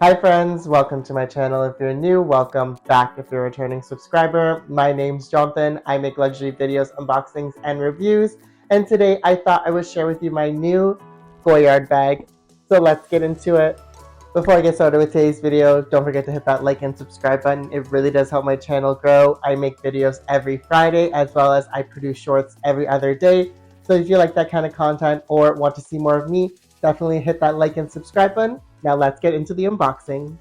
Hi friends, welcome to my channel. If you're new, welcome back. If you're a returning subscriber, my name's Jonathan. I make luxury videos, unboxings, and reviews. And today I thought I would share with you my new Goyard bag. So let's get into it. Before I get started with today's video, don't forget to hit that like and subscribe button. It really does help my channel grow. I make videos every Friday as well as I produce shorts every other day. So if you like that kind of content or want to see more of me, definitely hit that like and subscribe button. Now let's get into the unboxing.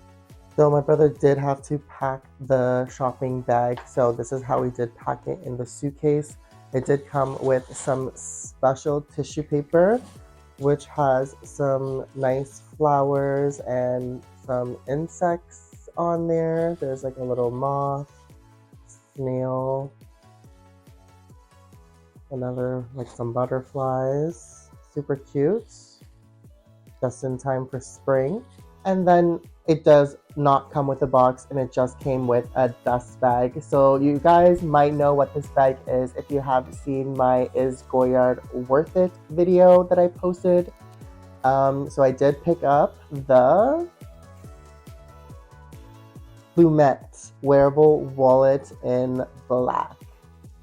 So my brother did have to pack the shopping bag. So this is how he did pack it in the suitcase. It did come with some special tissue paper, which has some nice flowers and some insects on there. There's like a little moth, snail, another like some butterflies. Super cute. Just in time for spring. And then it does not come with a box and it just came with a dust bag. So you guys might know what this bag is if you have seen my Is Goyard Worth It video that I posted. So I did pick up the Plumet wearable wallet in black.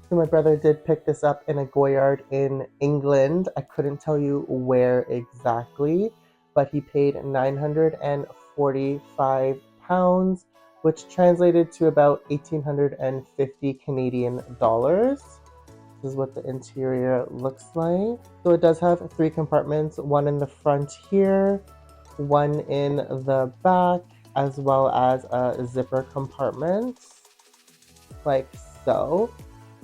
So my brother did pick this up in a Goyard in England. I couldn't tell you where exactly, but he paid £945, which translated to about 1,850 Canadian dollars. This is what the interior looks like. So it does have 3 compartments, one in the front here, one in the back, as well as a zipper compartment, like so.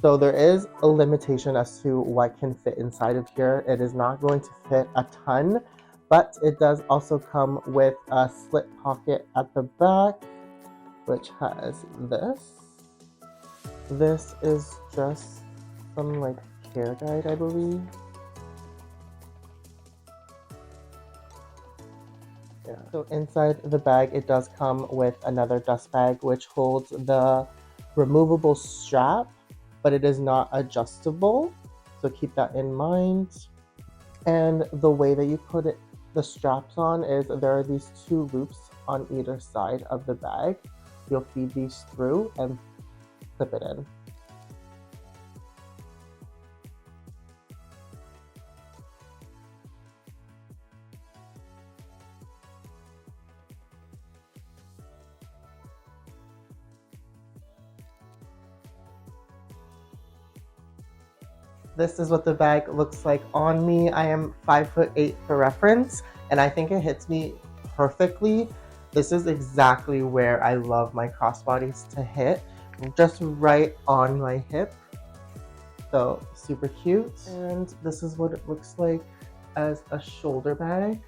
So there is a limitation as to what can fit inside of here. It is not going to fit a ton, but it does also come with a slip pocket at the back, which has this. This is just some like care guide, I believe. Yeah. So inside the bag, it does come with another dust bag, which holds the removable strap, but it is not adjustable. So keep that in mind. And the way that you put it, the straps on, is there are these 2 loops on either side of the bag. You'll feed these through and clip it in. This is what the bag looks like on me. I am 5'8" for reference, and I think it hits me perfectly. This is exactly where I love my crossbodies to hit, just right on my hip. So super cute. And this is what it looks like as a shoulder bag.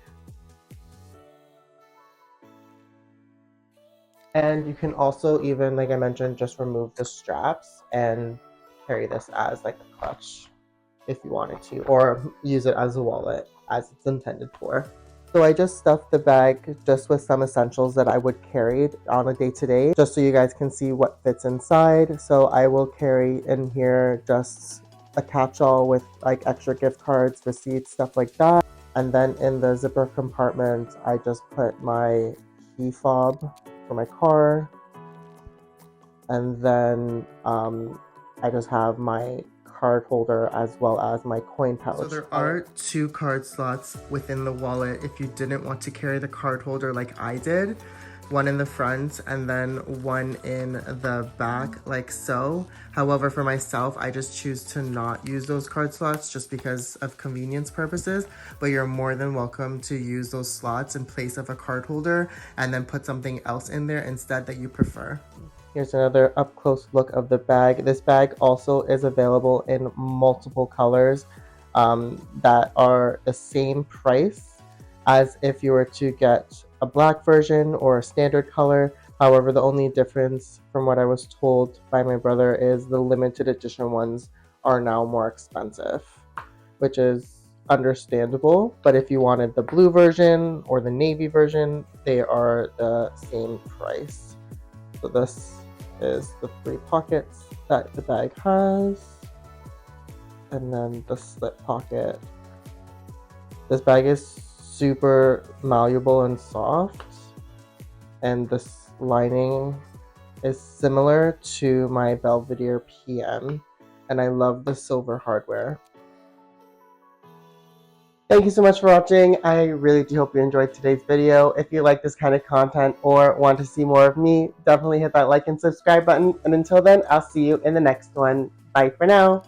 And you can also, even like I mentioned, just remove the straps and carry this as like a clutch if you wanted to, or use it as a wallet as it's intended for. So I just stuffed the bag just with some essentials that I would carry on a day-to-day, just so you guys can see what fits inside. So I will carry in here just a catch-all with like extra gift cards, receipts, stuff like that. And then in the zipper compartment, I just put my key fob for my car. And then I just have my card holder as well as my coin pouch. So there are 2 card slots within the wallet if you didn't want to carry the card holder like I did. One in the front and then one in the back, like so. However, for myself, I just choose to not use those card slots just because of convenience purposes, but you're more than welcome to use those slots in place of a card holder and then put something else in there instead that you prefer. Here's another up close look of the bag. This bag also is available in multiple colors that are the same price as if you were to get a black version or a standard color. However, the only difference from what I was told by my brother is the limited edition ones are now more expensive, which is understandable. But if you wanted the blue version or the navy version, they are the same price. So this is the 3 pockets that the bag has, and then the slip pocket. This bag is super malleable and soft. and this lining is similar to my Belvedere PM, and I love the silver hardware. Thank you so much for watching. I really do hope you enjoyed today's video. If you like this kind of content or want to see more of me, definitely hit that like and subscribe button. And until then, I'll see you in the next one. Bye for now.